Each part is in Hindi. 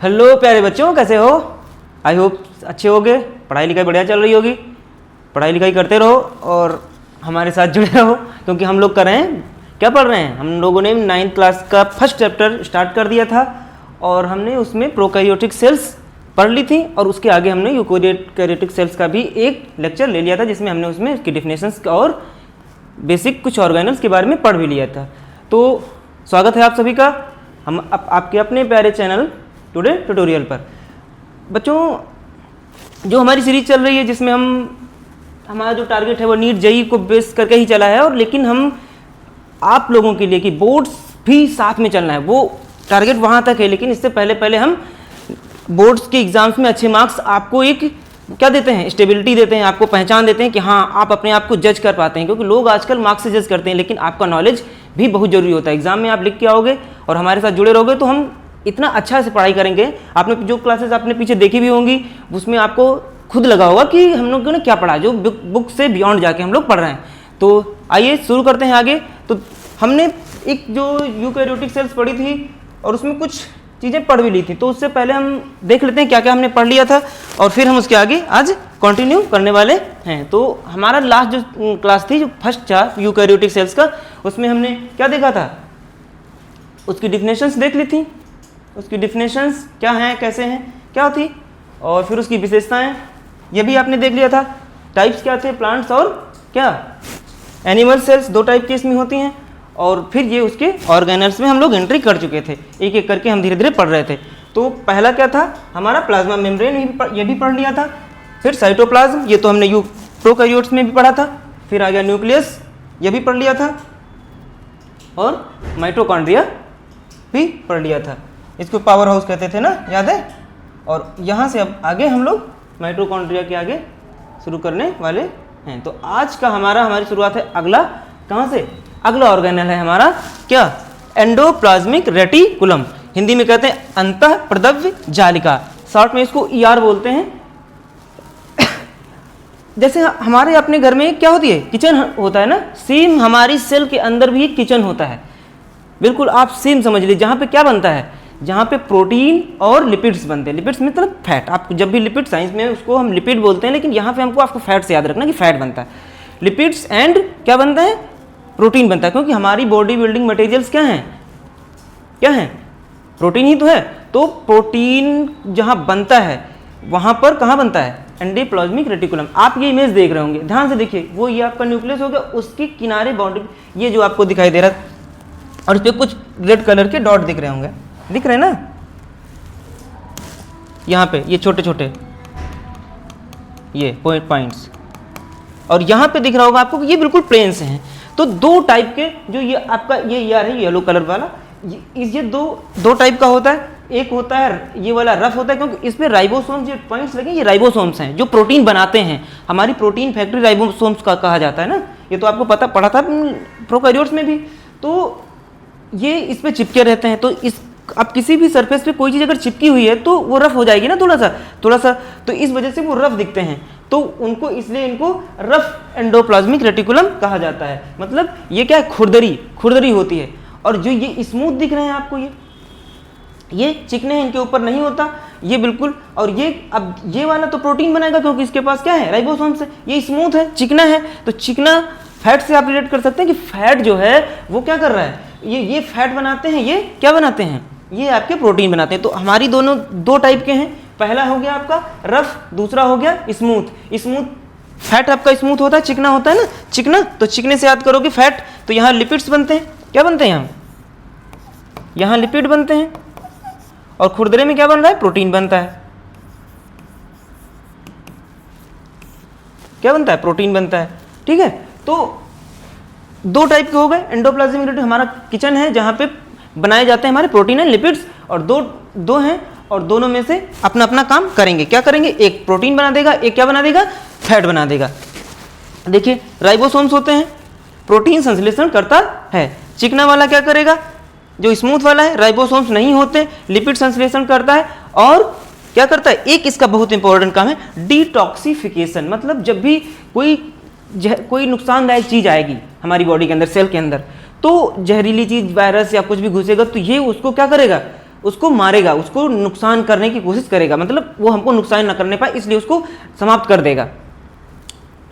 हेलो प्यारे बच्चों, कैसे हो? आई होप अच्छे होगे। पढ़ाई लिखाई बढ़िया चल रही होगी। पढ़ाई लिखाई करते रहो और हमारे साथ जुड़े रहो, क्योंकि हम लोग कर रहे हैं, क्या पढ़ रहे हैं? हम लोगों ने 9th क्लास का फर्स्ट चैप्टर स्टार्ट कर दिया था और हमने उसमें प्रोकैरियोटिक सेल्स पढ़ ली थी और उसके आगे हमने यूकैरियोटिक सेल्स का भी एक लेक्चर ले लिया था, जिसमें हमने उसमें उसकी डिफिनेशंस और बेसिक कुछ ऑर्गेनल्स के बारे में पढ़ भी लिया था। तो स्वागत है आप सभी का हम आपके अपने प्यारे चैनल टुडे ट्यूटोरियल पर। बच्चों, जो हमारी सीरीज चल रही है जिसमें हमारा जो टारगेट है वो नीट जेईई को बेस करके ही चला है, और लेकिन हम आप लोगों के लिए कि बोर्ड्स भी साथ में चलना है, वो टारगेट वहाँ तक है। लेकिन इससे पहले हम बोर्ड्स के एग्जाम्स में अच्छे मार्क्स आपको एक क्या देते हैं, स्टेबिलिटी देते हैं, आपको पहचान देते हैं कि हाँ आप अपने आप को जज कर पाते हैं, क्योंकि लोग आजकल मार्क्स से जज करते हैं, लेकिन आपका नॉलेज भी बहुत जरूरी होता है। एग्जाम में आप लिख के आओगे और हमारे साथ जुड़े रहोगे तो हम इतना अच्छा से पढ़ाई करेंगे। आपने जो क्लासेस आपने पीछे देखी भी होंगी उसमें आपको खुद लगा होगा कि हम लोगों ने क्या पढ़ा, जो बुक से बियॉन्ड जाके हम लोग पढ़ रहे हैं। तो आइए शुरू करते हैं आगे। तो हमने एक जो यूकैरियोटिक सेल्स पढ़ी थी और उसमें कुछ चीज़ें पढ़ भी ली थी, तो उससे पहले हम देख लेते हैं क्या क्या हमने पढ़ लिया था और फिर हम उसके आगे आज कंटिन्यू करने वाले हैं। तो हमारा लास्ट जो क्लास थी, जो फर्स्ट था यूकैरियोटिक सेल्स का, उसमें हमने क्या देखा था, उसकी डिफिनेशंस देख ली थी। उसकी डिफिनेशंस क्या हैं, कैसे हैं, क्या थी, और फिर उसकी विशेषताएं ये भी आपने देख लिया था। टाइप्स क्या थे, प्लांट्स और क्या एनिमल सेल्स, दो टाइप की इसमें होती हैं। और फिर ये उसके ऑर्गेनल्स में हम लोग एंट्री कर चुके थे, एक एक करके हम धीरे धीरे पढ़ रहे थे। तो पहला क्या था हमारा, प्लाज्मा मेम्ब्रेन, ये भी पढ़ लिया था। फिर साइटोप्लाज्म, ये तो हमने प्रोकैरियोट्स में भी पढ़ा था। फिर आ गया न्यूक्लियस, ये भी पढ़ लिया था। और माइटोकॉन्ड्रिया भी पढ़ लिया था। इसको पावर हाउस कहते थे ना, याद है? और यहाँ से अब आगे हम लोग माइटोकॉन्ड्रिया के आगे शुरू करने वाले हैं। तो आज का हमारी शुरुआत है अगला, कहाँ से? अगला ऑर्गेनल है हमारा क्या, एंडोप्लाज्मिक रेटिकुलम, हिंदी में कहते हैं अंतःप्रदव्य जालिका, शॉर्ट में इसको ER बोलते हैं। जैसे हमारे अपने घर में क्या होती है, किचन होता है ना, सेम हमारी सेल के अंदर भी किचन होता है। बिल्कुल आप सेम समझ लीजिए, जहाँ पे क्या बनता है, जहाँ पे प्रोटीन और लिपिड्स बनते हैं। लिपिड्स मतलब फैट, आप जब भी लिपिड, साइंस में उसको हम लिपिड बोलते हैं, लेकिन यहाँ पे आपको फैट से याद रखना कि फैट बनता है। लिपिड्स एंड क्या बनता है, प्रोटीन बनता है, क्योंकि हमारी बॉडी बिल्डिंग मटेरियल्स क्या हैं, क्या हैं, प्रोटीन ही तो है। तो प्रोटीन जहाँ बनता है वहाँ पर कहाँ बनता है, एंडोप्लाज्मिक रेटिकुलम। आप ये इमेज देख रहे होंगे, ध्यान से देखिए, वो ये आपका न्यूक्लियस हो गया, उसके किनारे बाउंड्री, ये जो आपको दिखाई दे रहा है, और इस पर कुछ रेड कलर के डॉट दिख रहे होंगे, दिख रहे हैं ना, यहाँ पे ये छोटे छोटे ये पॉइंट्स, और यहाँ पे दिख रहा होगा आपको कि ये बिल्कुल प्लेन से हैं। तो दो टाइप के, जो ये आपका ये ER है, येलो कलर वाला, ये दो टाइप का होता है। एक होता है ये वाला रफ होता है, क्योंकि इसमें राइबोसोम्स, ये पॉइंट्स लगे, ये राइबोसोम्स हैं जो प्रोटीन बनाते हैं। हमारी प्रोटीन फैक्ट्री राइबोसोम्स का कहा जाता है ना, ये तो आपको पढ़ा था प्रोकैरियोट्स में भी। तो ये इस पे चिपके रहते हैं। तो अब किसी भी सरफेस पे कोई चीज़ अगर चिपकी हुई है तो वो रफ हो जाएगी ना, थोड़ा सा, तो इस वजह से वो रफ दिखते हैं। तो उनको, इसलिए इनको रफ एंडोप्लाज्मिक रेटिकुलम कहा जाता है। मतलब ये क्या है, खुरदरी होती है। और जो ये स्मूथ दिख रहे हैं आपको, ये चिकने हैं, इनके ऊपर नहीं होता ये बिल्कुल। और ये अब ये वाला तो प्रोटीन बनाएगा, क्योंकि इसके पास क्या है, राइबोसोम्स है। ये स्मूथ है, चिकना है, तो चिकना फैट से आप रिलेट कर सकते हैं कि फैट जो है वो क्या कर रहा है, ये फैट बनाते हैं, ये क्या बनाते हैं, ये आपके प्रोटीन बनाते हैं। तो हमारी दोनों दो टाइप के हैं, पहला हो गया आपका रफ, दूसरा हो गया स्मूथ। फैट आपका स्मूथ होता है, चिकना होता है ना, चिकना, तो चिकने से याद करोगे फैट, तो यहाँ लिपिड्स बनते हैं, क्या बनते हैं, यहाँ लिपिड बनते हैं, और खुरदरे में क्या बन रहा है, प्रोटीन बनता है। क्या बनता है, प्रोटीन बनता है, ठीक है। तो दो टाइप के हो गए, एंडोप्लाज्मिक रेटिकुलम हमारा किचन है जहाँ पे बनाए जाते हैं हमारे प्रोटीन एंड लिपिड्स, और दो हैं, और दोनों में से अपना अपना काम करेंगे। क्या करेंगे, एक प्रोटीन बना देगा, एक क्या बना देगा, फैट बना देगा। देखिए राइबोसोम्स होते हैं, प्रोटीन संश्लेषण करता है। चिकना वाला क्या करेगा, जो स्मूथ वाला है, राइबोसोम्स नहीं होते, लिपिड संश्लेषण करता है। और क्या करता है, एक इसका बहुत इंपॉर्टेंट काम है, डिटॉक्सिफिकेशन। मतलब जब भी कोई नुकसानदायक चीज आएगी हमारी बॉडी के अंदर, सेल के अंदर, तो जहरीली चीज, वायरस या कुछ भी घुसेगा, तो ये उसको क्या करेगा, उसको मारेगा, उसको नुकसान करने की कोशिश करेगा, मतलब वो हमको नुकसान ना करने पाए इसलिए उसको समाप्त कर देगा,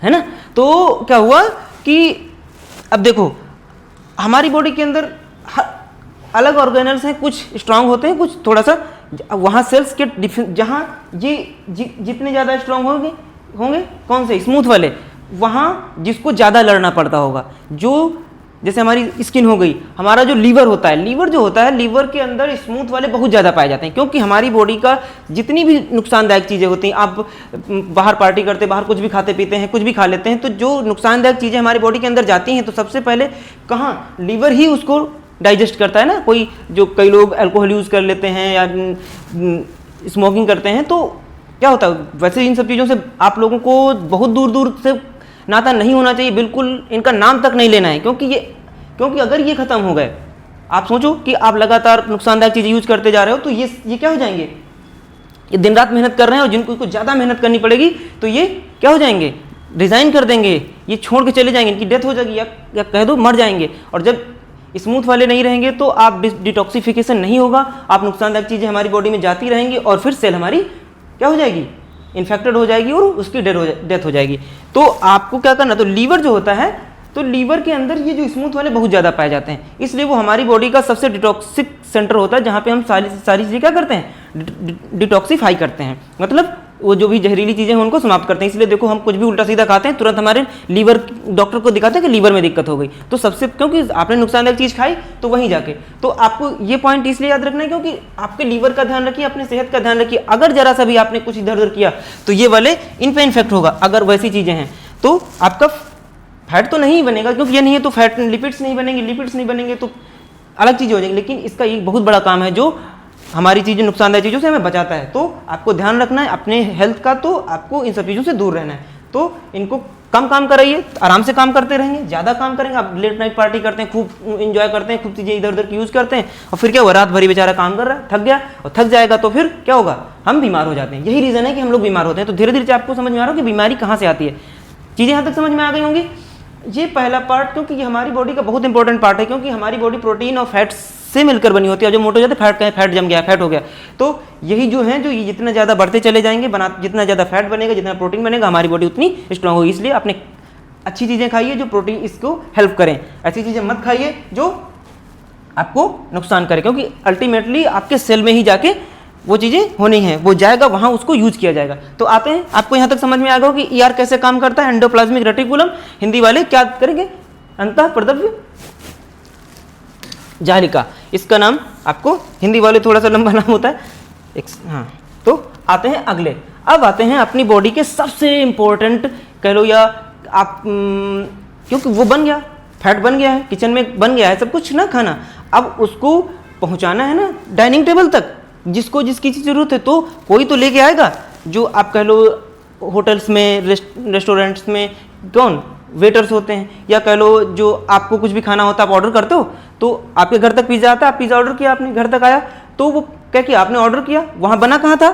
है ना। तो क्या हुआ कि अब देखो हमारी बॉडी के अंदर अलग ऑर्गेनल्स हैं, कुछ स्ट्रांग होते हैं, कुछ थोड़ा सा, वहाँ सेल्स के जहाँ ये जितने ज़्यादा स्ट्रांग होंगे कौन से स्मूथ वाले, वहाँ जिसको ज़्यादा लड़ना पड़ता होगा। जो जैसे हमारी स्किन हो गई, हमारा जो लीवर होता है, लीवर जो होता है, लीवर के अंदर स्मूथ वाले बहुत ज़्यादा पाए जाते हैं, क्योंकि हमारी बॉडी का जितनी भी नुकसानदायक चीज़ें होती हैं, आप बाहर पार्टी करते, बाहर कुछ भी खाते पीते हैं, कुछ भी खा लेते हैं, तो जो नुकसानदायक चीज़ें हमारी बॉडी के अंदर जाती हैं, तो सबसे पहले कहाँ, लीवर ही उसको डाइजेस्ट करता है ना। कोई जो कई लोग अल्कोहल यूज़ कर लेते हैं या स्मोकिंग करते हैं, तो क्या होता है, वैसे इन सब चीज़ों से आप लोगों को बहुत दूर दूर से नाता नहीं होना चाहिए, बिल्कुल इनका नाम तक नहीं लेना है, क्योंकि अगर ये खत्म हो गए, आप सोचो कि आप लगातार नुकसानदायक चीज़ें यूज करते जा रहे हो, तो ये क्या हो जाएंगे, ये दिन रात मेहनत कर रहे हैं और जिनको ज़्यादा मेहनत करनी पड़ेगी तो ये क्या हो जाएंगे, रिजाइन कर देंगे, ये छोड़ के चले जाएंगे, इनकी डेथ हो जाएगी या कह दो मर जाएंगे। और जब स्मूथ वाले नहीं रहेंगे तो आप डिटॉक्सिफिकेशन नहीं होगा, आप नुकसानदायक चीज़ें हमारी बॉडी में जाती रहेंगी और फिर सेल हमारी क्या हो जाएगी, इन्फेक्टेड हो जाएगी और उसकी डेथ हो जाएगी। तो आपको क्या करना, तो लीवर जो होता है, तो लीवर के अंदर ये जो स्मूथ वाले बहुत ज़्यादा पाए जाते हैं, इसलिए वो हमारी बॉडी का सबसे डिटॉक्सिक सेंटर होता है, जहाँ पे हम सारी चीज़ें क्या करते हैं, डिटॉक्सीफाई करते हैं, मतलब वो जो भी जहरीली चीज़ें हैं उनको समाप्त करते हैं। इसलिए देखो हम कुछ भी उल्टा सीधा खाते हैं, तुरंत हमारे लीवर डॉक्टर को दिखाते हैं कि लीवर में दिक्कत हो गई, तो सबसे, क्योंकि आपने नुकसानदायक चीज़ खाई तो वहीं जाके, तो आपको ये पॉइंट इसलिए याद रखना है क्योंकि आपके लीवर का ध्यान रखिए, अपने सेहत का ध्यान रखिए। अगर जरा सा भी आपने कुछ इधर उधर किया तो ये वाले इन पे इन्फेक्ट होगा। अगर वैसी चीज़ें हैं तो आपका फैट तो नहीं बनेगा, क्योंकि ये नहीं है तो फैट, लिपिड्स नहीं बनेंगे, लिपिड्स नहीं बनेंगे तो अलग चीज़ हो जाएगी, लेकिन इसका एक बहुत बड़ा काम है जो हमारी चीज़ें, नुकसानदायक चीज़ों से हमें बचाता है। तो आपको ध्यान रखना है अपने हेल्थ का, तो आपको इन सब चीज़ों से दूर रहना है। तो इनको कम काम कराइए, आराम से काम करते रहेंगे, ज़्यादा काम करेंगे, आप लेट नाइट पार्टी करते हैं, खूब इंजॉय करते हैं, खूब चीज़ें इधर उधर की यूज़ करते हैं, और फिर क्या हुआ, रात भरी बेचारा काम कर रहा है, थक गया, और थक जाएगा तो फिर क्या होगा, हम बीमार हो जाते हैं। यही रीज़न है कि हम लोग बीमार होते हैं। तो धीरे धीरे आपको समझ में आ रहा हो कि बीमारी कहाँ से आती है। चीज़ें यहाँ तक समझ में आ गई होंगी। ये पहला पार्ट, क्योंकि ये हमारी बॉडी का बहुत इंपॉर्टेंट पार्ट है, क्योंकि हमारी बॉडी प्रोटीन और फैट से मिलकर बनी होती है। जो मोटे हो जाते हैं, फैट जम गया, फैट हो गया, तो यही जो है, जो ये जितना ज़्यादा बढ़ते चले जाएंगे, जितना ज़्यादा फैट बनेगा, जितना प्रोटीन बनेगा, हमारी बॉडी उतनी स्ट्रांग होगी। इसलिए अपने अच्छी चीज़ें खाइए जो प्रोटीन इसको हेल्प करें, ऐसी चीज़ें मत खाइए जो आपको नुकसान करें, क्योंकि अल्टीमेटली आपके सेल में ही जाके वो चीज़ें होनी है, वो जाएगा वहाँ, उसको यूज किया जाएगा। तो आते हैं, आपको यहाँ तक समझ में आ गया कि ईआर कैसे काम करता है, एंडोप्लाज्मिक रेटिकुलम। हिंदी वाले क्या करेंगे, अंतःप्रदव्य जालिका, इसका नाम आपको हिंदी वाले थोड़ा सा लंबा नाम होता है। हाँ, तो आते हैं अगले। अब आते हैं अपनी बॉडी के सबसे इंपॉर्टेंट कह लो, या आप क्योंकि वो बन गया, फैट बन गया है, किचन में बन गया है सब कुछ ना खाना, अब उसको पहुंचाना है ना डाइनिंग टेबल तक, जिसको जिसकी चीज़ जरूरत है, तो कोई तो लेके आएगा। जो आप कह लो होटल्स में, रेस्टोरेंट्स में कौन वेटर्स होते हैं, या कह लो जो आपको कुछ भी खाना होता है आप ऑर्डर करते हो, तो आपके घर तक पिज़्ज़ा आता है, आप पिज़्ज़ा ऑर्डर किया, आपने घर तक आया, तो वो क्या किया, आपने ऑर्डर किया, वहाँ बना कहाँ था,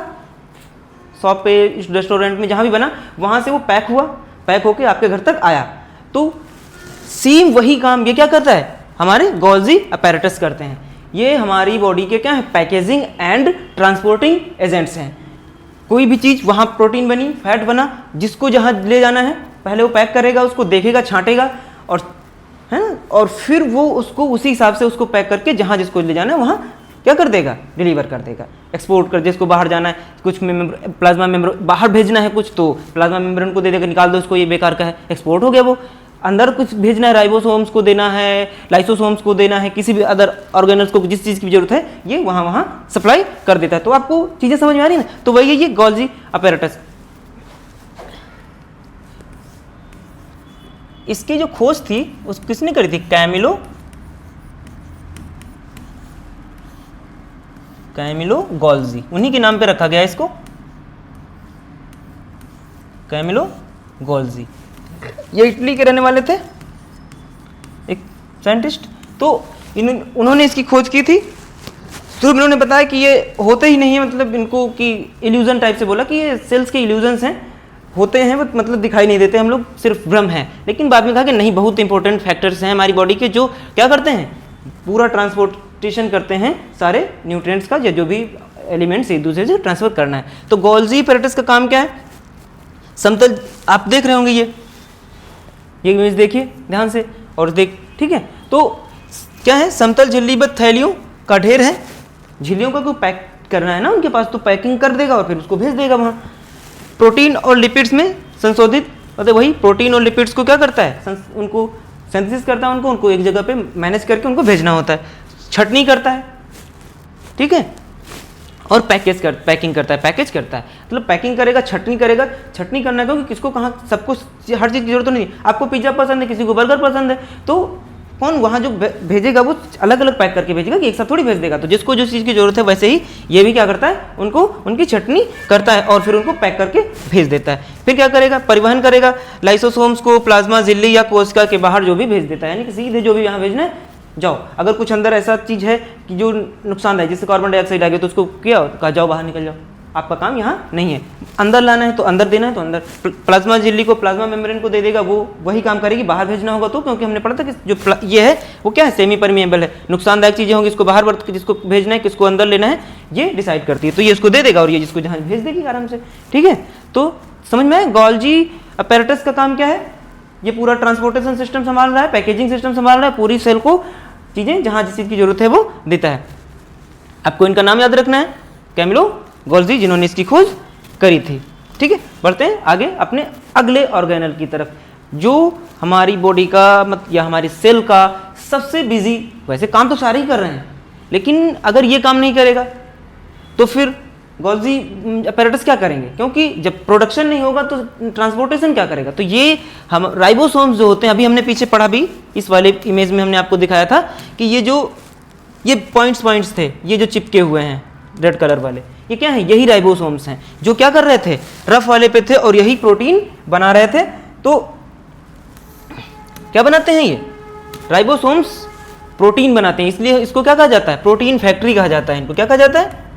शॉप पे, रेस्टोरेंट में, जहाँ भी बना, वहाँ से वो पैक हुआ, पैक होके आपके घर तक आया। तो सेम वही काम ये क्या करता है, हमारे गोल्जी अपैरेटस करते हैं। ये हमारी बॉडी के क्या है, पैकेजिंग एंड ट्रांसपोर्टिंग एजेंट्स हैं। कोई भी चीज़, वहाँ प्रोटीन बनी, फैट बना, जिसको जहाँ ले जाना है पहले वो पैक करेगा, उसको देखेगा, छांटेगा, और है ना, और फिर वो उसको उसी हिसाब से उसको पैक करके जहाँ जिसको ले जाना है वहाँ क्या कर देगा, डिलीवर कर देगा, एक्सपोर्ट कर, जिसको बाहर जाना है, कुछ प्लाज्मा मेम्ब्रेन बाहर भेजना है कुछ, तो प्लाज्मा मेम्ब्रेन को दे देगा, निकाल दो इसको, ये बेकार का है, एक्सपोर्ट हो गया। वो अंदर कुछ भेजना है, राइबोसोम्स को देना है, लाइसोसोम्स को देना है, किसी भी अदर ऑर्गेनल्स को जिस चीज़ की जरूरत है, ये वहाँ सप्लाई कर देता है। तो आपको चीज़ें समझ में आ रही है ना। तो वही है ये गोल्जी अपैरेटस। इसकी जो खोज थी उस किसने करी थी, कैमिलो गोल्जी, उन्हीं के नाम पे रखा गया इसको, कैमिलो गोल्जी। ये इटली के रहने वाले थे, एक साइंटिस्ट। तो उन्होंने इसकी खोज की थी। शुरू में उन्होंने बताया कि ये होते ही नहीं है, मतलब इनको कि इल्यूजन टाइप से बोला कि ये सेल्स के इल्यूजन्स हैं, होते हैं मतलब दिखाई नहीं देते, हम लोग सिर्फ भ्रम है। लेकिन बाद में कहा कि नहीं, बहुत इंपॉर्टेंट फैक्टर्स हैं हमारी बॉडी के जो क्या करते हैं, पूरा ट्रांसपोर्ट ट्रांसपोर्टेशन करते हैं सारे न्यूट्रिएंट्स का या जो भी एलिमेंट्स एक दूसरे से ट्रांसफर करना है। तो गोल्जी एपैरेटस का काम क्या है? समतल, आप देख रहे होंगे ये इमेज देखिए ध्यान से और ठीक है। तो क्या है? समतल झिल्लीबद्ध थैलियों का ढेर है। झिल्लियों का को पैक करना है ना उनके पास, तो पैकिंग कर देगा और फिर उसको भेज देगा वहाँ। प्रोटीन और लिपिड्स में संशोधित, मतलब वही प्रोटीन और लिपिड्स को क्या करता है? उनको सिंथेसिस करता है, उनको एक जगह पे मैनेज करके उनको भेजना होता है। छटनी करता है, ठीक है, और पैकिंग करता है, पैकेज करता है। मतलब पैकिंग करेगा, छटनी करेगा। छटनी करना क्योंकि किसको कहाँ, सबको हर चीज़ की जरूरत नहीं। आपको पिज्ज़ा पसंद है, किसी को बर्गर पसंद है, तो कौन वहाँ जो भेजेगा वो अलग अलग पैक करके भेजेगा कि एक साथ थोड़ी भेज देगा। तो जिसको जो चीज़ की जरूरत है वैसे ही ये भी क्या करता है? उनको उनकी छटनी करता है और फिर उनको पैक करके भेज देता है। फिर क्या करेगा? परिवहन करेगा। लाइसोसोम्स को प्लाज्मा झिल्ली या कोशिका के बाहर जो भी भेज देता है, यानी कि सीधे जो भी यहाँ भेजना है जाओ। अगर कुछ अंदर ऐसा चीज़ है कि जो नुकसानदायक, जैसे कार्बन डाइऑक्साइड आ गया, तो उसको क्या कहा? जाओ बाहर निकल जाओ, आपका काम यहाँ नहीं है। अंदर लाना है तो अंदर देना है तो अंदर। प्लाज्मा झिल्ली को प्लाज्मा मेम्ब्रेन को दे देगा, वो वही काम करेगी। बाहर भेजना होगा तो, क्योंकि हमने पढ़ा था कि जो ये है वो क्या है? सेमी परमिएबल है। नुकसानदायक चीज़ें होंगी, इसको बाहर जिसको भेजना है, किसको अंदर लेना है, ये डिसाइड करती है। तो ये इसको दे देगा और ये जिसको जहाँ भेज देगी आराम से, ठीक है। तो समझ में आए? गोल्जी एपैरेटस का काम क्या है? ये पूरा ट्रांसपोर्टेशन सिस्टम संभाल रहा है, पैकेजिंग सिस्टम संभाल रहा है, पूरी सेल को चीज़ें जहाँ जिस चीज़ की जरूरत है वो देता है। आपको इनका नाम याद रखना है, कैमिलो गोल्जी, जिन्होंने इसकी खोज करी थी, ठीक है। बढ़ते हैं आगे अपने अगले ऑर्गेनल की तरफ, जो हमारी बॉडी का या हमारी सेल का सबसे बिजी, वैसे काम तो सारे ही कर रहे हैं, लेकिन अगर ये काम नहीं करेगा तो फिर गोल्जी एपैरेटस क्या करेंगे? क्योंकि जब प्रोडक्शन नहीं होगा तो ट्रांसपोर्टेशन क्या करेगा? तो ये हम राइबोसोम्स जो होते हैं, अभी हमने पीछे पढ़ा भी, इस वाले इमेज में हमने आपको दिखाया था कि ये पॉइंट्स थे, ये जो चिपके हुए हैं रेड कलर वाले, ये क्या है? यही राइबोसोम्स हैं जो क्या कर रहे थे? रफ वाले पे थे और यही प्रोटीन बना रहे थे। तो क्या बनाते हैं? ये राइबोसोम्स प्रोटीन बनाते हैं, इसलिए इसको क्या कहा जाता है? प्रोटीन फैक्ट्री कहा जाता है। इनको क्या कहा जाता है?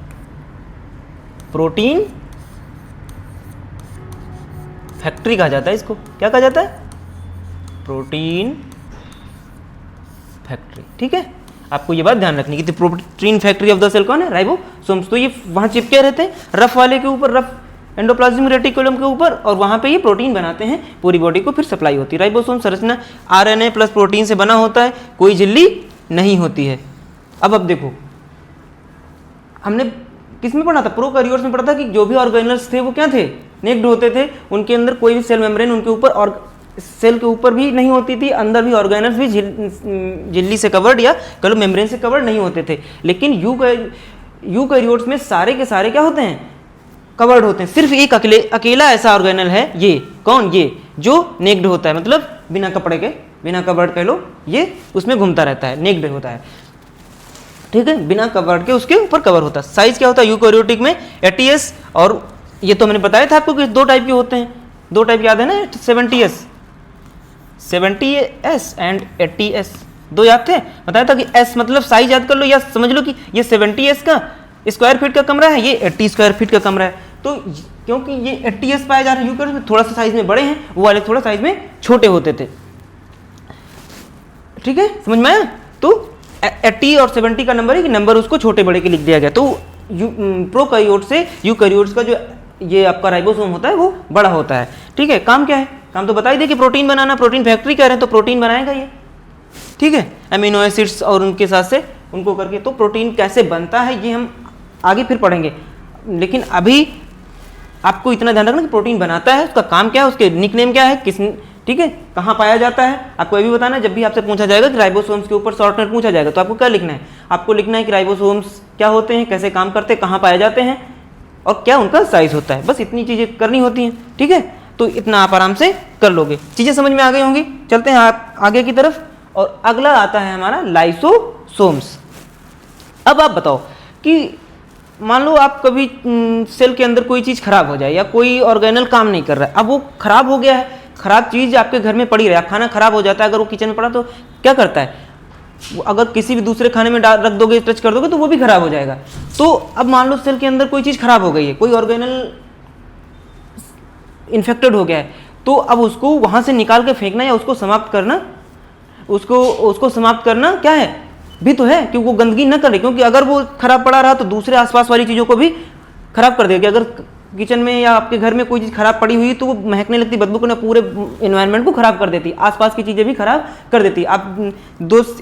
प्रोटीन फैक्ट्री कहा जाता है। इसको क्या कहा जाता है? प्रोटीन फैक्ट्री, ठीक है। आपको ये बात ध्यान रखनी कि protein factory of the cell कौन है? राइबोसोम्स। तो ये वहां चिपके रहते हैं रफ वाले के ऊपर, रफ एंडोप्लाज्मिक रेटिकुलम के ऊपर, और वहां पे ये प्रोटीन बनाते हैं, पूरी बॉडी को फिर सप्लाई होती है। राइबोसोम संरचना आरएनए प्लस प्रोटीन से बना होता है, कोई झिल्ली नहीं होती है। अब देखो, हमने किस में पढ़ा था? प्रोकैरियोट्स में पढ़ा था कि जो भी ऑर्गेनल्स थे वो क्या थे? नेक्ड होते थे। उनके अंदर कोई भी सेल मेम्ब्रेन उनके ऊपर और सेल के ऊपर भी नहीं होती थी, अंदर भी ऑर्गेनल्स भी झिल्ली से कवर्ड या कलो मेम्ब्रेन से कवर्ड नहीं होते थे। लेकिन यूकैरियोट्स में सारे के सारे क्या होते हैं? कवर्ड होते हैं। सिर्फ एक अकेला ऐसा ऑर्गेनल है, ये कौन? ये जो नेक्ड होता है, मतलब बिना कपड़े के, बिना कवर्ड कह लो, ये उसमें घूमता रहता है, नेक्ड होता है, ठीक है, बिना कवर्ड के उसके ऊपर कवर होता है। साइज क्या होता है यूकैरियोटिक में? एटीएस, और ये तो मैंने बताया था आपको कि दो टाइप के होते हैं, दो टाइप याद है ना? 70S एंड 80S, दो याद थे? बताया था कि S मतलब साइज याद कर लो, या समझ लो कि ये 70S का स्क्वायर फीट का कमरा है, ये 80 स्क्वायर फीट का कमरा है। तो क्योंकि ये 80S पाया जा रहा है यूकैरियोट में, थोड़ा सा साइज में बड़े हैं, वो वाले थोड़ा साइज में छोटे होते थे, ठीक है, समझ में आया? तो 80 और 70 का नंबर है कि नंबर उसको छोटे बड़े के लिख दिया गया। तो प्रोकैरियोट से यूकैरियोट्स का जो ये आपका राइबोसोम होता है वो बड़ा होता है, ठीक है। काम क्या है? काम तो बता ही दे कि प्रोटीन बनाना, प्रोटीन फैक्ट्री कह रहे हैं तो प्रोटीन बनाएगा ये, ठीक है, अमीनो एसिड्स और उनके साथ से उनको करके। तो प्रोटीन कैसे बनता है ये हम आगे फिर पढ़ेंगे, लेकिन अभी आपको इतना ध्यान रखना कि प्रोटीन बनाता है, उसका काम क्या है, उसके निकनेम क्या है, किस, ठीक है, कहाँ पाया जाता है, आपको ये भी बताना है। जब भी आपसे पूछा जाएगा कि राइबोसोम्स के ऊपर शॉर्ट नोट पूछा जाएगा तो आपको क्या लिखना है? आपको लिखना है कि राइबोसोम्स क्या होते हैं, कैसे काम करते हैं, कहाँ पाए जाते हैं और क्या उनका साइज होता है। बस इतनी चीज़ें करनी होती हैं, ठीक है। तो इतना आप आराम से कर लोगे, चीज़ें समझ में आ गई होंगी। चलते हैं आप आगे की तरफ, और अगला आता है हमारा लाइसोसोम्स। अब आप बताओ कि मान लो आप कभी सेल के अंदर कोई चीज़ खराब हो जाए या कोई ऑर्गेनल काम नहीं कर रहा है, अब वो खराब हो गया है, खराब चीज़ आपके घर में पड़ी रहे, खाना खराब हो जाता है, अगर वो किचन में पड़ा तो क्या करता है? अगर किसी भी दूसरे खाने में रख दोगे, टच कर दोगे तो वो भी खराब हो जाएगा। तो अब मान लो सेल के अंदर कोई चीज़ खराब हो गई है, कोई ऑर्गेनल इन्फेक्टेड हो गया है, तो अब उसको वहाँ से निकाल के फेंकना या उसको समाप्त करना, उसको समाप्त करना क्या है? भी तो है कि वो गंदगी न करे, क्योंकि अगर वो खराब पड़ा रहा तो दूसरे आसपास वाली चीज़ों को भी खराब कर देगा। अगर किचन में या आपके घर में कोई चीज़ खराब पड़ी हुई तो वो महकने लगती, बदबू करना, पूरे एनवायरनमेंट को खराब कर देती, आसपास की चीज़ें भी खराब कर देती। आप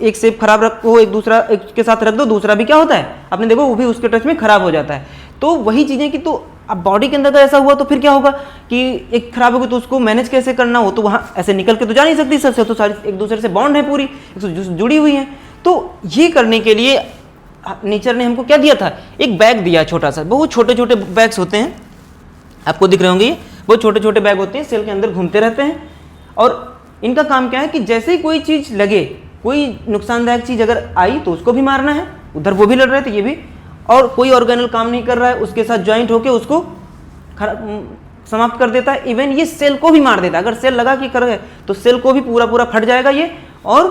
एक सेब खराब रखो, एक के साथ रख दो, दूसरा भी क्या होता है आपने देखो वो भी उसके टच में खराब हो जाता है। तो वही चीज़ें कि तो अब बॉडी के अंदर का ऐसा हुआ तो फिर क्या होगा कि एक खराब होगी तो उसको मैनेज कैसे करना हो, तो वहाँ ऐसे निकल के तो जा नहीं सकती, सबसे तो सारी एक दूसरे से बॉन्ड है, पूरी जुड़ी हुई है। तो ये करने के लिए नेचर ने हमको क्या दिया था, एक बैग दिया छोटा सा, बहुत छोटे छोटे बैग्स होते हैं, आपको दिख रहे होंगे, ये बहुत छोटे छोटे बैग होते हैं, सेल के अंदर घूमते रहते हैं। और इनका काम क्या है कि जैसे ही कोई चीज़ लगे, कोई नुकसानदायक चीज़ अगर आई तो उसको भी मारना है, उधर वो भी लड़ रहे थे ये भी, और कोई ऑर्गेनल काम नहीं कर रहा है उसके साथ ज्वाइंट होकर उसको समाप्त कर देता है। इवन ये सेल को भी मार देता है, अगर सेल लगा कि कर गए तो सेल को भी पूरा पूरा फट जाएगा ये, और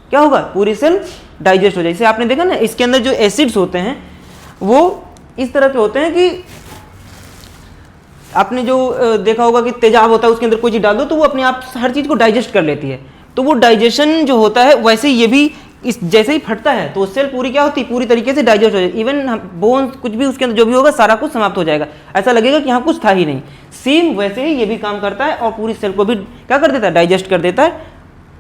क्या होगा, पूरी सेल डाइजेस्ट हो जाए। जैसे आपने देखा ना, इसके अंदर जो एसिड्स होते हैं वो इस तरह के होते हैं कि आपने जो देखा होगा कि तेजाब होता है, उसके अंदर कोई चीज़ डाल दो तो वो अपने आप हर चीज़ को डाइजेस्ट कर लेती है। तो वो डाइजेशन जो होता है वैसे ही ये भी इस जैसे ही फटता है तो सेल पूरी क्या होती है, पूरी तरीके से डाइजेस्ट हो जाएगी। इवन बोन्स कुछ भी उसके अंदर जो भी होगा सारा कुछ समाप्त हो जाएगा, ऐसा लगेगा कि यहाँ कुछ था ही नहीं। सेम वैसे ही ये भी काम करता है और पूरी सेल को भी क्या कर देता है, डाइजेस्ट कर देता है,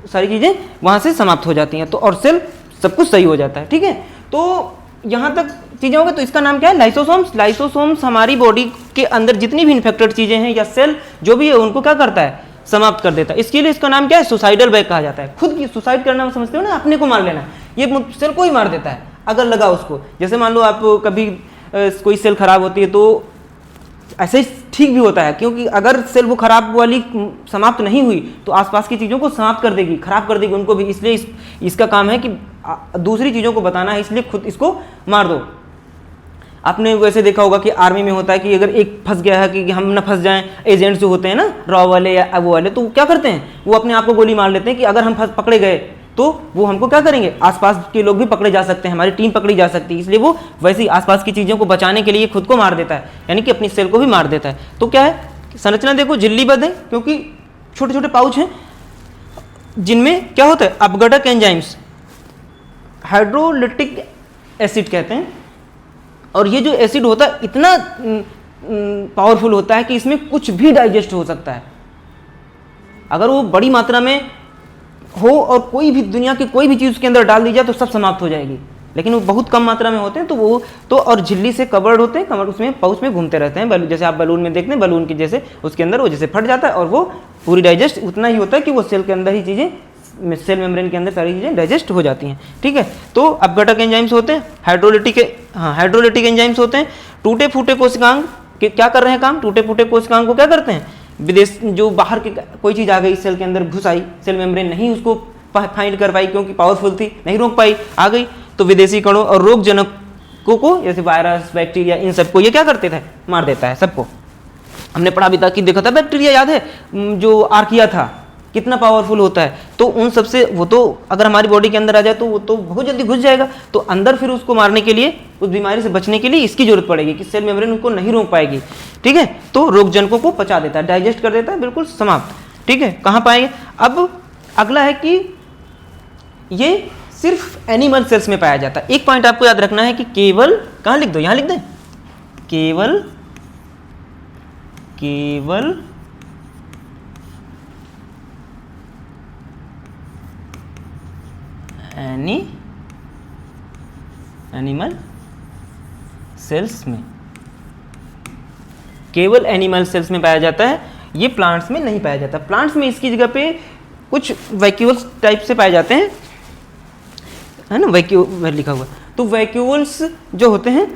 सारी चीज़ें वहाँ से समाप्त हो जाती हैं, तो और सेल सब कुछ सही हो जाता है। ठीक है, तो यहाँ तक चीज़ें हो गई। तो इसका नाम क्या है, लाइसोसोम्स। लाइसोसोम्स हमारी बॉडी के अंदर जितनी भी इन्फेक्टेड चीज़ें हैं या सेल जो भी है उनको क्या करता है, समाप्त कर देता है। इसके लिए इसका नाम क्या है, सुसाइडल बैग कहा जाता है। खुद की सुसाइड करना समझते हो ना, अपने को मार लेना, ये सेल को ही मार देता है अगर लगा उसको। जैसे मान लो आप कभी कोई सेल खराब होती है तो ऐसे ही ठीक भी होता है, क्योंकि अगर सेल वो खराब वाली समाप्त नहीं हुई तो आसपास की चीज़ों को समाप्त कर देगी, खराब कर देगी उनको भी। इसलिए इसका काम है कि दूसरी चीज़ों को बताना है, इसलिए खुद इसको मार दो। आपने वैसे देखा होगा कि आर्मी में होता है कि अगर एक फंस गया है कि हम ना फंस जाएं, एजेंट्स जो होते हैं ना रॉ वाले या वो वाले, तो क्या करते हैं, वो अपने आप को गोली मार लेते हैं कि अगर हम पकड़े गए तो वो हमको क्या करेंगे, आसपास के लोग भी पकड़े जा सकते हैं, हमारी टीम पकड़ी जा सकती है। इसलिए वो वैसे ही आसपास की चीज़ों को बचाने के लिए खुद को मार देता है, यानी कि अपनी सेल को भी मार देता है। तो क्या है, संरचना देखो झिल्लीबद्ध है क्योंकि छोटे छोटे पाउच हैं जिनमें क्या होता है, अपघटक एंजाइम्स, हाइड्रोलिटिक एसिड कहते हैं। और ये जो एसिड होता है इतना पावरफुल होता है कि इसमें कुछ भी डाइजेस्ट हो सकता है। अगर वो बड़ी मात्रा में हो और कोई भी दुनिया की कोई भी चीज़ उसके अंदर डाल दी जाए तो सब समाप्त हो जाएगी, लेकिन वो बहुत कम मात्रा में होते हैं तो वो तो और झिल्ली से कवर्ड होते हैं, कवर उसमें पाउच में घूमते रहते हैं। जैसे आप बलून में देखते हैं, बलून की जैसे उसके अंदर वो जैसे फट जाता है और वो पूरी डाइजेस्ट उतना ही होता है कि वो सेल के अंदर ही चीज़ें, सेल मेम्ब्रेन के अंदर सारी चीज़ें डाइजेस्ट हो जाती हैं। ठीक है, तो अपघटक एंजाइम्स होते हैं, हाइड्रोलिटिक एंजाइम्स होते हैं। टूटे फूटे कोशिकांग क्या कर रहे हैं काम, टूटे फूटे कोशिकांग को क्या करते हैं, विदेश जो बाहर की कोई चीज़ आ गई सेल के अंदर घुस आई, सेल मेम्ब्रेन नहीं उसको फाइंड कर पाई क्योंकि पावरफुल थी, नहीं रोक पाई, आ गई, तो विदेशी कणों और रोग जनकों को जैसे वायरस, बैक्टीरिया, इन सबको ये क्या करते थे, मार देता है सबको। हमने पढ़ा भी था कि देखा था बैक्टीरिया, याद है जो आर्किया था कितना पावरफुल होता है, तो उन सबसे वो तो अगर हमारी बॉडी के अंदर आ जाए तो वो तो बहुत जल्दी घुस जाएगा। तो अंदर फिर उसको मारने के लिए, उस बीमारी से बचने के लिए इसकी जरूरत पड़ेगी कि सेल मेम्ब्रेन उनको नहीं रोक पाएगी। ठीक है, तो रोगजनकों को पचा देता है, डाइजेस्ट कर देता है, बिल्कुल समाप्त। ठीक है, कहाँ पाएंगे। अब अगला है कि ये सिर्फ एनिमल सेल्स में पाया जाता है। एक पॉइंट आपको याद रखना है कि केवल, कहाँ लिख दो, यहाँ लिख दें, केवल एनिमल सेल्स में, केवल एनिमल सेल्स में पाया जाता है, ये प्लांट्स में नहीं पाया जाता। प्लांट्स में इसकी जगह पे कुछ वैक्यूल्स टाइप से पाए जाते हैं, है ना, वैक्यूल लिखा हुआ। तो वैक्यूल्स जो होते हैं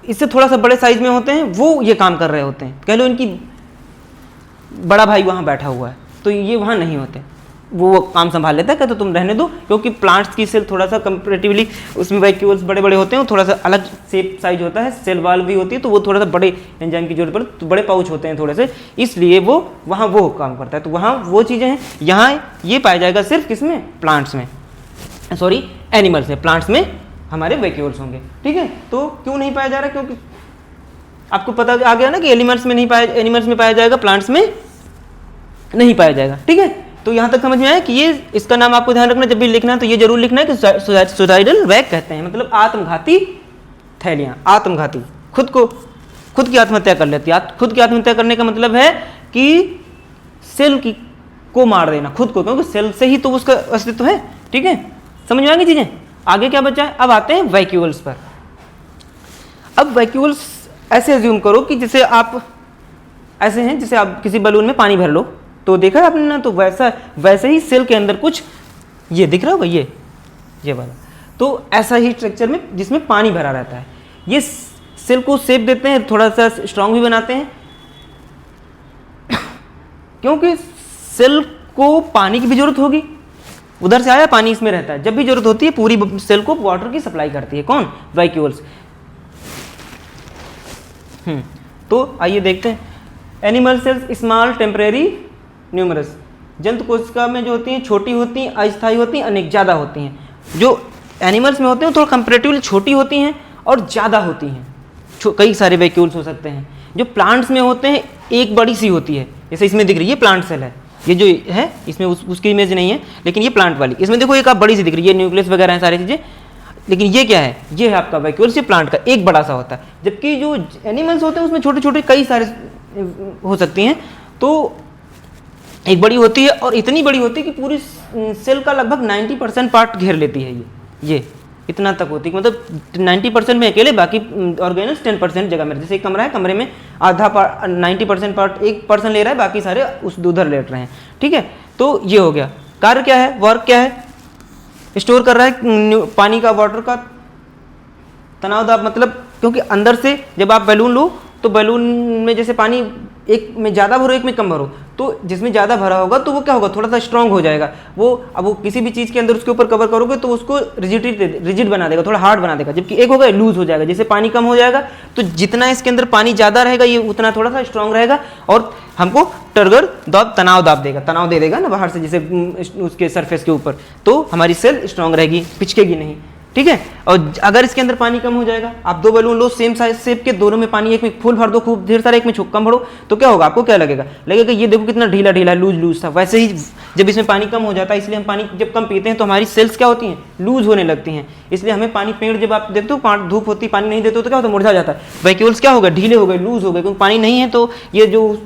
इससे थोड़ा सा बड़े साइज में होते हैं, वो ये काम कर रहे होते हैं। कह लो इनकी बड़ा भाई वहाँ बैठा हुआ है तो ये वहाँ नहीं होते, वो काम संभाल लेता है, कहते तुम रहने दो, क्योंकि प्लांट्स की सेल थोड़ा सा कंपैरेटिवली उसमें वैक्यूल्स बड़े बड़े होते हैं, वो थोड़ा सा अलग शेप साइज होता है, सेल वाल भी होती है, तो वो थोड़ा सा बड़े एंजाइम की जरूरत पड़ती, तो बड़े पाउच होते हैं थोड़े से, इसलिए वो वहाँ वो काम करता है। तो वहाँ वो चीज़ें हैं, यहाँ ये पाया जाएगा सिर्फ किसमें, प्लांट्स में, सॉरी एनिमल्स में। प्लांट्स में हमारे वैक्यूल्स होंगे। ठीक है, तो क्यों नहीं पाया जा रहा, क्योंकि आपको पता आ गया ना कि एनिमल्स में नहीं पाया, एनिमल्स में पाया जाएगा, प्लांट्स में नहीं पाया जाएगा। ठीक है, तो यहाँ तक समझ में आया कि ये इसका नाम आपको ध्यान रखना, जब भी लिखना है तो ये जरूर लिखना है कि सुसाइडल बैग कहते हैं, मतलब आत्मघाती थैलियाँ, आत्मघाती, खुद की आत्महत्या कर लेती है। खुद की आत्महत्या करने का मतलब है कि सेल को मार देना खुद को, क्योंकि सेल से ही तो उसका अस्तित्व है। ठीक है, समझ में आ गई चीजें। आगे क्या बचा है, अब आते हैं वैक्यूल्स पर। अब वैक्यूल्स ऐसे अज्यूम करो कि जैसे आप ऐसे हैं, जैसे आप किसी बलून में पानी भर लो, तो देखा आपने ना, तो वैसे ही सेल के अंदर कुछ ये दिख रहा होगा, ये वाला, तो ऐसा ही स्ट्रक्चर में जिसमें पानी भरा रहता है। ये सेल को शेप देते हैं, थोड़ा सा स्ट्रांग भी बनाते हैं, क्योंकि सेल को पानी की भी जरूरत होगी, उधर से आया पानी इसमें रहता है, जब भी जरूरत होती है पूरी सेल को वाटर की सप्लाई करती है कौन, वैक्यूल्स। तो आइए देखते हैं, animal cells small temporary numerous, जंतु कोशिका में जो होती हैं छोटी होती हैं, अस्थायी होती हैं, अनेक ज़्यादा होती हैं। जो एनिमल्स में होते हैं थोड़ा कंपेरेटिवली छोटी होती हैं और ज़्यादा होती हैं, कई सारे वैक्यूल्स हो सकते हैं। जो प्लांट्स में होते हैं एक बड़ी सी होती है, जैसे इसमें दिख रही है प्लांट सेल है, ये जो है इसमें उसकी इमेज नहीं है, लेकिन ये प्लांट वाली, इसमें देखो एक आप बड़ी सी दिख रही है, न्यूक्लियस वगैरह है सारी चीज़ें, लेकिन ये क्या है, ये है आपका वैक्यूल्स, ये प्लांट का एक बड़ा सा होता है। जबकि जो एनिमल्स होते हैं उसमें छोटे छोटे कई सारे हो सकती हैं, तो एक बड़ी होती है और इतनी बड़ी होती है कि पूरी सेल का लगभग 90% पार्ट घेर लेती है। ये इतना तक होती है, मतलब 90% में अकेले, बाकी ऑर्गेनल्स 10% जगह में। जैसे एक कमरा है, कमरे में आधा 90% पार्ट एक पर्सन ले रहा है, बाकी सारे उस उधर लेट रहे हैं। ठीक है, तो ये हो गया। कार्य क्या है, वर्क क्या है, स्टोर कर रहा है पानी का, वाटर का तनाव दाब, मतलब क्योंकि अंदर से जब आप बैलून लो तो बैलून में जैसे पानी एक में ज़्यादा भरो एक में कम भरो, तो जिसमें ज़्यादा भरा होगा तो वो क्या होगा, थोड़ा सा स्ट्रांग हो जाएगा वो। अब वो किसी भी चीज़ के अंदर उसके ऊपर कवर करोगे तो उसको रिजिड बना देगा, थोड़ा हार्ड बना देगा। जबकि एक होगा लूज हो जाएगा, जैसे पानी कम हो जाएगा तो जितना इसके अंदर पानी ज़्यादा रहेगा ये उतना थोड़ा सा स्ट्रांग रहेगा और हमको टर्गर दाब तनाव दाब देगा, तनाव दे देगा ना बाहर से, जैसे उसके सरफेस के ऊपर, तो हमारी सेल स्ट्रांग रहेगी, पिचकेगी नहीं। ठीक है, और अगर इसके अंदर पानी कम हो जाएगा, आप दो बैलून लो सेम साइज शेप के, दोनों में पानी एक में फुल भर दो खूब ढेर सारा, एक में कम भरो, तो क्या होगा, आपको क्या लगेगा, ये देखो कितना ढीला ढीला लूज था। वैसे ही जब इसमें पानी कम हो जाता है, इसलिए हम पानी जब कम पीते हैं तो हमारी सेल्स क्या होती हैं, लूज होने लगती हैं। इसलिए हमें पानी, पेड़ जब आप देखते हो धूप होती, पानी नहीं देते हो तो क्या होता है, मुरझा जाता है। वैक्यूल्स क्या हो गए, ढीले हो गए, लूज हो गए, क्योंकि पानी नहीं है तो ये जो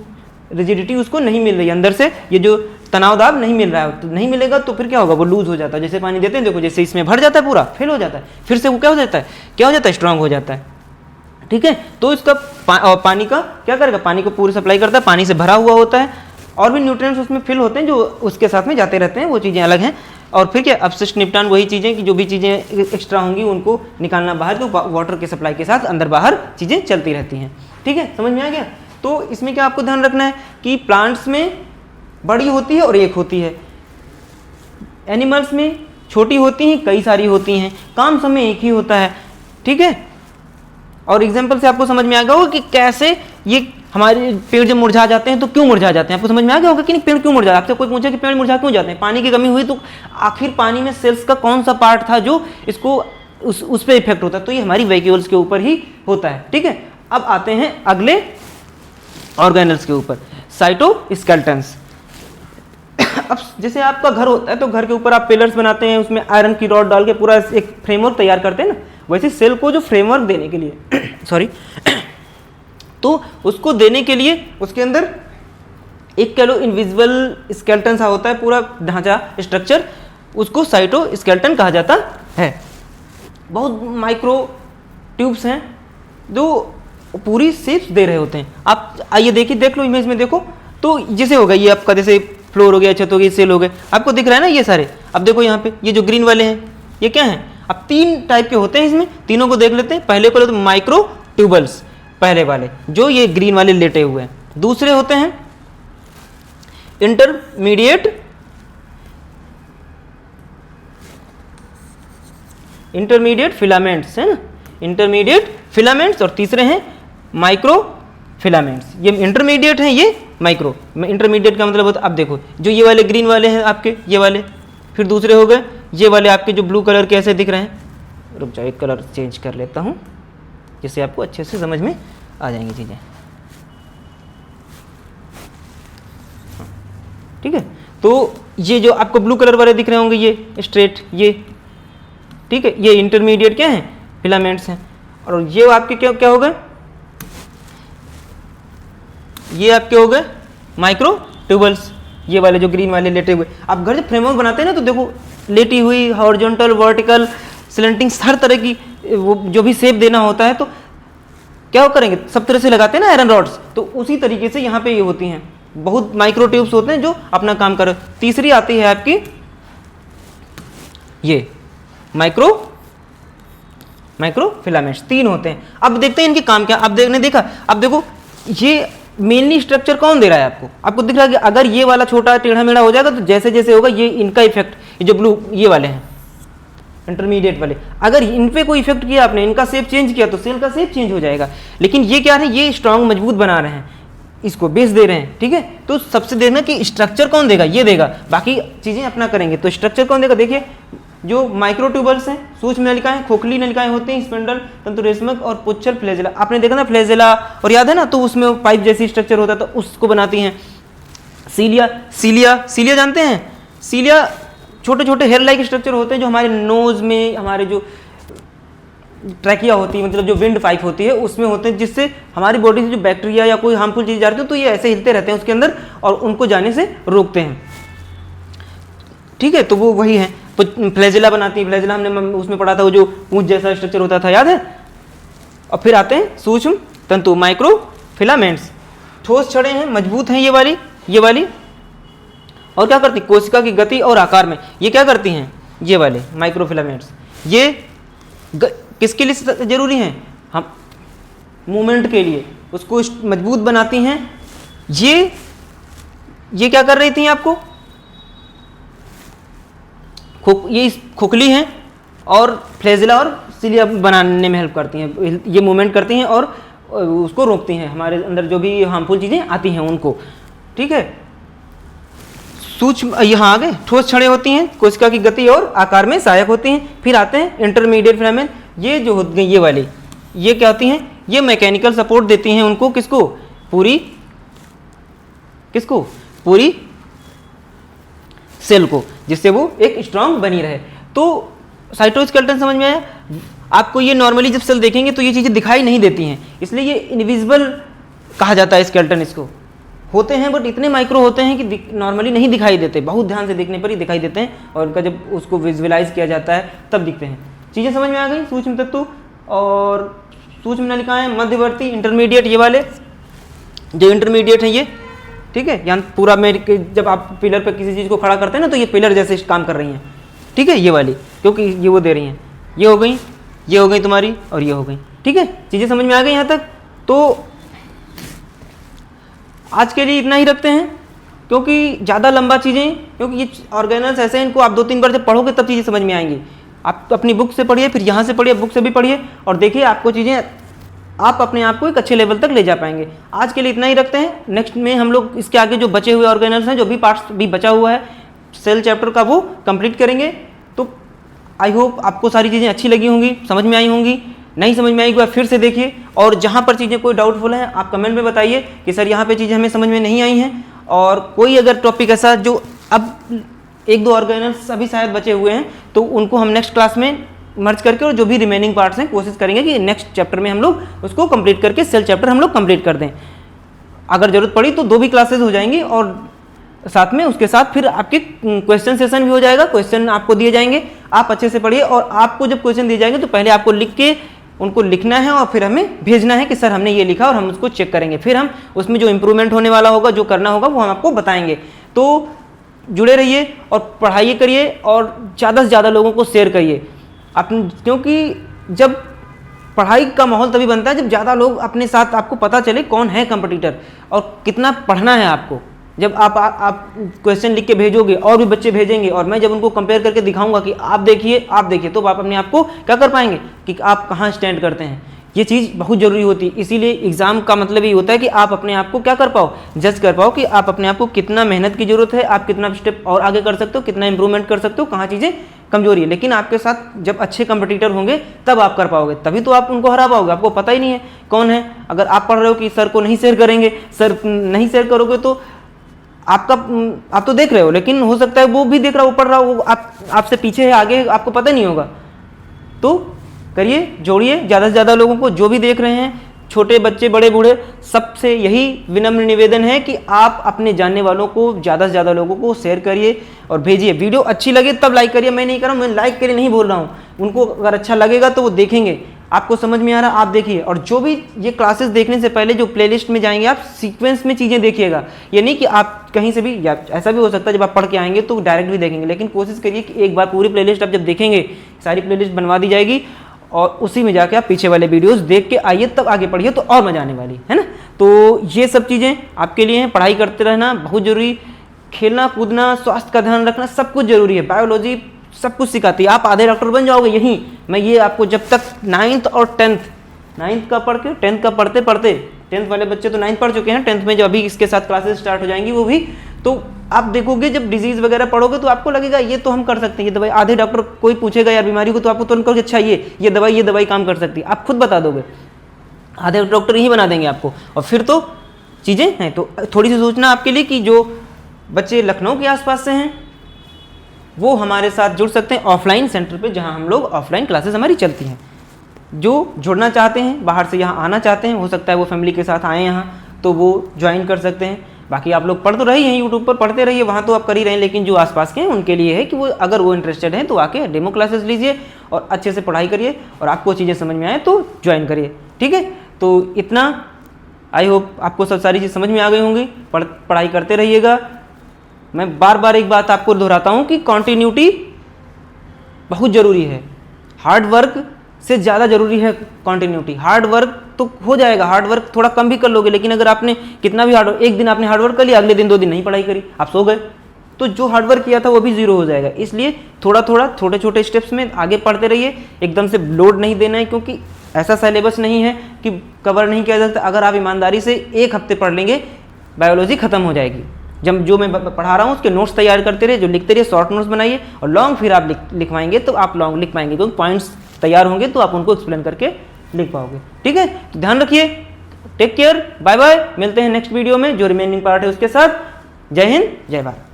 रिजिडिटी उसको नहीं मिल रही है, अंदर से ये जो तनाव दाब नहीं मिल रहा है, तो नहीं मिलेगा तो फिर क्या होगा, वो लूज हो जाता है। जैसे पानी देते हैं, देखो जैसे इसमें भर जाता है पूरा, फिल हो जाता है, फिर से वो क्या हो जाता है, स्ट्रांग हो जाता है। ठीक है, तो इसका पानी का क्या करेगा, पानी को पूरी सप्लाई करता है, पानी से भरा हुआ होता है, और भी न्यूट्रिएंट्स उसमें फिल होते हैं जो उसके साथ में जाते रहते हैं, वो चीज़ें अलग हैं। और फिर क्या, अपशिष्ट निपटान, वही चीज़ें कि जो भी चीज़ें एक्स्ट्रा होंगी उनको निकालना बाहर, तो वाटर के सप्लाई के साथ अंदर बाहर चीज़ें चलती रहती हैं। ठीक है, समझ में आ गया। तो इसमें क्या आपको ध्यान रखना है कि प्लांट्स में बड़ी होती है और एक होती है, एनिमल्स में छोटी होती हैं, कई सारी होती हैं, काम समय एक ही होता है। ठीक है, और एग्जांपल से आपको समझ में आ गया होगा कि कैसे ये हमारे पेड़ जब मुरझा जाते हैं तो क्यों मुरझा जाते हैं। आपको समझ में आ गया होगा कि नहीं, पेड़ क्यों मुरझा, आपसे कोई पूछे कि पेड़ मुरझा क्यों जाते हैं, पानी की कमी हुई, तो आखिर पानी में सेल्स का कौन सा पार्ट था जो इसको उस पर इफेक्ट होता है, तो ये हमारी वैक्यूल्स के ऊपर ही होता है। ठीक है, अब आते हैं अगले ऑर्गेनल्स के ऊपर, साइटोस्केलेटन्स। अब जैसे आपका घर होता है तो घर के ऊपर आप पिलर्स बनाते हैं, उसमें आयरन की रॉड डाल के पूरा एक फ्रेमवर्क तैयार करते हैं ना, वैसे सेल को जो फ्रेमवर्क देने के लिए तो उसको देने के लिए उसके अंदर एक कह लो इनविजिबल स्केलेटन सा होता है, पूरा ढांचा स्ट्रक्चर, उसको साइटोस्केलेटन कहा जाता है। बहुत माइक्रो ट्यूब्स हैं जो पूरी शेप्स दे रहे होते हैं। आप आइए देखिए, देख लो इमेज में देखो, तो जैसे होगा ये आपका, जैसे फ्लोर हो गया, छत हो गई, सेल हो गए, आपको दिख रहा है ना ये सारे। अब देखो यहाँ पे ये जो ग्रीन वाले हैं ये क्या हैं, अब 3 टाइप के होते हैं, इसमें तीनों को देख लेते हैं। पहले को तो माइक्रो ट्यूबल्स, पहले वाले जो ये ग्रीन वाले लेटे हुए हैं। दूसरे होते हैं इंटरमीडिएट फिलामेंट्स, है ना, इंटरमीडिएट फिलामेंट्स, और तीसरे हैं माइक्रो फिलामेंट्स। ये इंटरमीडिएट हैं, ये माइक्रो। इंटरमीडिएट का मतलब होता है, अब देखो जो ये वाले ग्रीन वाले हैं आपके, ये वाले, फिर दूसरे हो गए ये वाले आपके जो ब्लू कलर के ऐसे दिख रहे हैं। रुक जाओ, एक कलर चेंज कर लेता हूँ जिससे आपको अच्छे से समझ में आ जाएंगी चीज़ें। ठीक है, तो ये जो आपको ब्लू कलर वाले दिख रहे होंगे ये स्ट्रेट, ये ठीक है, ये इंटरमीडिएट क्या हैं, फिलामेंट्स हैं। और ये आपके क्या क्या हो गए, ये आपके हो गए माइक्रो ट्यूबल्स, ये वाले जो ग्रीन वाले लेटे हुए। आप घर जब फ्रेमवर्क बनाते हैं ना तो देखो लेटी हुई, हॉरिजॉन्टल, वर्टिकल, स्लेंटिंग, हर तरह की वो जो भी शेप देना होता है तो क्या करेंगे, सब तरह से लगाते हैं ना आयरन रॉड्स, तो उसी तरीके से यहाँ पे ये होती हैं, बहुत माइक्रो ट्यूब्स होते हैं जो अपना काम कर। तीसरी आती है आपकी ये माइक्रो फिलामेंट्स, 3 होते हैं। अब देखते हैं इनके काम क्या। अब देखा, अब देखो ये मेनली स्ट्रक्चर कौन दे रहा है आपको, आपको दिख रहा है कि अगर ये वाला छोटा टेढ़ा मेढ़ा हो जाएगा तो जैसे जैसे होगा ये इनका इफेक्ट, ये जो ब्लू ये वाले हैं इंटरमीडिएट वाले, अगर इन पे कोई इफेक्ट किया आपने, इनका शेप चेंज किया तो सेल का शेप चेंज हो जाएगा। लेकिन ये क्या है, ये स्ट्रांग मजबूत बना रहे हैं, इसको बेस दे रहे हैं, ठीक है। तो सबसे देखना कि स्ट्रक्चर कौन देगा, ये देगा, बाकी चीजें अपना करेंगे। तो स्ट्रक्चर कौन देगा, देखिए जो माइक्रोट्यूबल्स हैं, सूक्ष्म नलिकाएं, खोखली नलिकाएं होती हैं, स्पिंडल, तंतुरेशमक और पुच्छर, फ्लैजेला। आपने देखा ना फ्लैजेला, और याद है ना, तो उसमें पाइप जैसी स्ट्रक्चर होता था, उसको बनाती हैं। सीलिया जानते हैं, सीलिया छोटे छोटे हेयर लाइक स्ट्रक्चर होते हैं जो हमारे नोज में, हमारे जो ट्रैकिया होती है, मतलब जो विंड पाइप होती है उसमें होते हैं, जिससे हमारी बॉडी से जो बैक्टीरिया या कोई हार्मफुल चीज जा रही है तो ये ऐसे हिलते रहते हैं उसके अंदर और उनको जाने से रोकते हैं, ठीक है। तो वो वही है, फ्लैजेला बनाती है। फ्लैजेला हमने उसमें पढ़ा था, वो जो पूंछ जैसा स्ट्रक्चर होता था, याद है। और फिर आते हैं सूक्ष्म तंतु, माइक्रो फिलामेंट्स। ठोस छड़े हैं, मजबूत हैं ये वाली, और क्या करती, कोशिका की गति और आकार में ये क्या करती हैं, ये वाले माइक्रो फिलामेंट्स। ये किसके लिए जरूरी हैं, हम मूवमेंट के लिए, उसको मजबूत बनाती हैं। ये क्या कर रही थी आपको, ये खोखली हैं और फ्लैजेला और सिलिया बनाने में हेल्प करती हैं, ये मूवमेंट करती हैं और उसको रोकती हैं, हमारे अंदर जो भी हार्मफुल चीज़ें आती हैं उनको, ठीक है। सूक्ष्म, यहाँ आगे ठोस छड़ें होती हैं, कोशिका की गति और आकार में सहायक होती हैं। फिर आते हैं इंटरमीडिएट फिलामेंट, ये जो होती हैं ये वाली, ये क्या होती हैं, ये मैकेनिकल सपोर्ट देती हैं उनको, किसको, पूरी सेल को, जिससे वो एक स्ट्रांग बनी रहे। तो साइटोस्केलेटन समझ में आया आपको। ये नॉर्मली जब सेल देखेंगे तो ये चीज़ें दिखाई नहीं देती हैं, इसलिए ये इनविजिबल कहा जाता है स्केलेटन। इसको होते हैं बट इतने माइक्रो होते हैं कि नॉर्मली नहीं दिखाई देते, बहुत ध्यान से देखने पर ही दिखाई देते हैं, और उनका जब उसको विजुअलाइज किया जाता है तब दिखते हैं। चीज़ें समझ में आ गई, सूक्ष्म तत्व और सूक्ष्म नलिकाएं, मध्यवर्ती इंटरमीडिएट, ये वाले जो इंटरमीडिएट हैं ये, ठीक है। यहाँ पूरा जब आप पिलर पर किसी चीज़ को खड़ा करते हैं ना तो ये पिलर जैसे काम कर रही हैं, ठीक है, ये वाली, क्योंकि ये वो दे रही हैं। ये हो गई तुम्हारी, और ये हो गई, ठीक है। चीज़ें समझ में आ गई यहाँ तक। तो आज के लिए इतना ही रखते हैं, क्योंकि ज़्यादा लंबा चीज़ें, क्योंकि ये ऑर्गेनल्स ऐसे हैं, इनको आप 2-3 बार जब पढ़ोगे तब चीज़ें समझ में आएंगी। आप अपनी बुक से पढ़िए, फिर यहाँ से पढ़िए, बुक से भी पढ़िए, और देखिए आपको चीज़ें, आप अपने आप को एक अच्छे लेवल तक ले जा पाएंगे। आज के लिए इतना ही रखते हैं। नेक्स्ट में हम लोग इसके आगे जो बचे हुए ऑर्गेनल्स हैं, जो भी पार्ट्स भी बचा हुआ है सेल चैप्टर का, वो कंप्लीट करेंगे। तो आई होप आपको सारी चीज़ें अच्छी लगी होंगी, समझ में आई होंगी। नहीं समझ में आई एक फिर से देखिए, और जहाँ पर चीज़ें कोई डाउटफुल हैं आप कमेंट में बताइए कि सर यहाँ पे चीज़ें हमें समझ में नहीं आई हैं, और कोई अगर टॉपिक ऐसा जो अब 1-2 ऑर्गेनल्स अभी शायद बचे हुए हैं तो उनको हम नेक्स्ट क्लास में मर्ज करके, और जो भी रिमेनिंग पार्ट्स हैं कोशिश करेंगे कि नेक्स्ट चैप्टर में हम लोग उसको कंप्लीट करके सेल चैप्टर हम लोग कंप्लीट कर दें। अगर जरूरत पड़ी तो 2 भी क्लासेस हो जाएंगी, और साथ में उसके साथ फिर आपके क्वेश्चन सेशन भी हो जाएगा। क्वेश्चन आपको दिए जाएंगे, आप अच्छे से पढ़िए, और आपको जब क्वेश्चन दिए जाएंगे तो पहले आपको लिख के उनको लिखना है और फिर हमें भेजना है कि सर हमने ये लिखा, और हम उसको चेक करेंगे। फिर हम उसमें जो इंप्रूवमेंट होने वाला होगा, जो करना होगा, वो हम आपको बताएंगे। तो जुड़े रहिए और पढ़ाई करिए, और ज़्यादा से ज़्यादा लोगों को शेयर करिए क्योंकि जब पढ़ाई का माहौल तभी बनता है जब ज़्यादा लोग अपने साथ, आपको पता चले कौन है कंपटीटर और कितना पढ़ना है आपको। जब आप क्वेश्चन लिख के भेजोगे और भी बच्चे भेजेंगे, और मैं जब उनको कंपेयर करके दिखाऊंगा कि आप देखिए, तो आप अपने आप को क्या कर पाएंगे कि आप कहाँ स्टैंड करते हैं। ये चीज़ बहुत ज़रूरी होती है। इसीलिए एग्ज़ाम का मतलब ये होता है कि आप अपने आप को क्या कर पाओ, जज कर पाओ कि आप अपने आप को कितना मेहनत की ज़रूरत है, आप कितना स्टेप और आगे कर सकते हो, कितना इंप्रूवमेंट कर सकते हो, कहाँ चीज़ें कमजोरी है। लेकिन आपके साथ जब अच्छे कंपटीटर होंगे तब आप कर पाओगे, तभी तो आप उनको हरा पाओगे। आपको पता ही नहीं है कौन है। अगर आप पढ़ रहे हो कि सर को नहीं शेयर करेंगे, सर नहीं शेयर करोगे तो आप तो देख रहे हो, लेकिन हो सकता है वो भी देख रहा हो, वो पढ़ रहा हो, वो आपसे पीछे है, आगे आपको पता नहीं होगा। तो करिए, जोड़िए ज़्यादा से ज़्यादा लोगों को, जो भी देख रहे हैं, छोटे बच्चे बड़े बूढ़े, सबसे यही विनम्र निवेदन है कि आप अपने जानने वालों को ज़्यादा से ज़्यादा लोगों को शेयर करिए और भेजिए। वीडियो अच्छी लगे तब लाइक करिए, मैं नहीं कर रहा हूँ, मैं लाइक के लिए नहीं बोल रहा हूँ, उनको अगर अच्छा लगेगा तो वो देखेंगे, आपको समझ में आ रहा आप देखिए। और जो भी ये क्लासेस देखने से पहले जो प्लेलिस्ट में जाएंगे आप सीक्वेंस में चीज़ें देखिएगा, ये नहीं कि आप कहीं से भी, या ऐसा भी हो सकता है जब आप पढ़ के आएंगे तो डायरेक्ट भी देखेंगे, लेकिन कोशिश करिए कि एक बार पूरी प्लेलिस्ट आप जब देखेंगे, सारी प्लेलिस्ट बनवा दी जाएगी और उसी में जाके आप पीछे वाले वीडियोस देख के आइए, तब आगे पढ़िए तो और मजा आने वाली है ना। तो ये सब चीज़ें आपके लिए हैं, पढ़ाई करते रहना बहुत जरूरी, खेलना कूदना, स्वास्थ्य का ध्यान रखना सब कुछ जरूरी है। बायोलॉजी सब कुछ सिखाती है, आप आधे डॉक्टर बन जाओगे यहीं। मैं ये आपको जब तक 9th और 10th का पढ़ के 10th का पढ़ते पढ़ते, 10th वाले बच्चे तो 9th पढ़ चुके हैं, 10th में जो अभी इसके साथ क्लासेस स्टार्ट हो जाएंगी वो भी, तो आप देखोगे जब डिजीज वगैरह पढ़ोगे तो आपको लगेगा ये तो हम कर सकते हैं, ये दवाई, आधे डॉक्टर कोई पूछेगा यार बीमारी को तो आपको तुरंत कहोगे अच्छा ये दवाई काम कर सकती है, आप खुद बता दोगे, आधे डॉक्टर ही बना देंगे आपको। और फिर तो चीज़ें हैं, तो थोड़ी सी सोचना आपके लिए कि जो बच्चे लखनऊ के आसपास से हैं वो हमारे साथ जुड़ सकते हैं ऑफलाइन सेंटर पे, जहां हम लोग ऑफलाइन क्लासेस हमारी चलती हैं। जो जुड़ना चाहते हैं, बाहर से यहाँ आना चाहते हैं, हो सकता है वो फैमिली के साथ आए यहाँ, तो वो ज्वाइन कर सकते हैं। बाकी आप लोग पढ़ तो रही हैं, यूट्यूब पर पढ़ते रहिए, वहाँ तो आप कर ही रहे हैं, लेकिन जो आसपास के हैं उनके लिए है कि वो अगर वो इंटरेस्टेड हैं तो आके डेमो क्लासेस लीजिए और अच्छे से पढ़ाई करिए, और आपको चीज़ें समझ में आए तो ज्वाइन करिए, ठीक है। तो इतना, आई होप आपको सब सारी चीज़ समझ में आ गई होंगी। पढ़ाई करते रहिएगा। मैं बार बार एक बात आपको दोहराता हूँ कि कॉन्टिन्यूटी बहुत ज़रूरी है, हार्ड वर्क से ज़्यादा ज़रूरी है कॉन्टिन्यूटी। हार्ड वर्क तो हो जाएगा, हार्ड वर्क थोड़ा कम भी कर लोगे, लेकिन अगर आपने कितना भी एक दिन आपने हार्ड वर्क कर लिया, अगले दिन 2 दिन नहीं पढ़ाई करी, आप सो गए, तो जो हार्ड वर्क किया था वो भी जीरो हो जाएगा। इसलिए थोड़ा थोड़ा छोटे छोटे स्टेप्स में आगे पढ़ते रहिए, एकदम से लोड नहीं देना है, क्योंकि ऐसा सिलेबस नहीं है कि कवर नहीं किया जाता। अगर आप ईमानदारी से 1 हफ्ते पढ़ लेंगे, बायोलॉजी खत्म हो जाएगी। जब जो मैं पढ़ा रहा हूँ उसके नोट्स तैयार करते रहिए, जो लिखते रहिए, शॉर्ट नोट्स बनाइए, और लॉन्ग फिर आप लिखवाएंगे तो आप लॉन्ग लिख पाएंगे, क्योंकि पॉइंट्स तैयार होंगे तो आप उनको एक्सप्लेन करके लिख पाओगे, ठीक है। तो ध्यान रखिए, टेक केयर, बाय बाय, मिलते हैं नेक्स्ट वीडियो में जो रिमेनिंग पार्ट है उसके साथ। जय हिंद, जय भारत।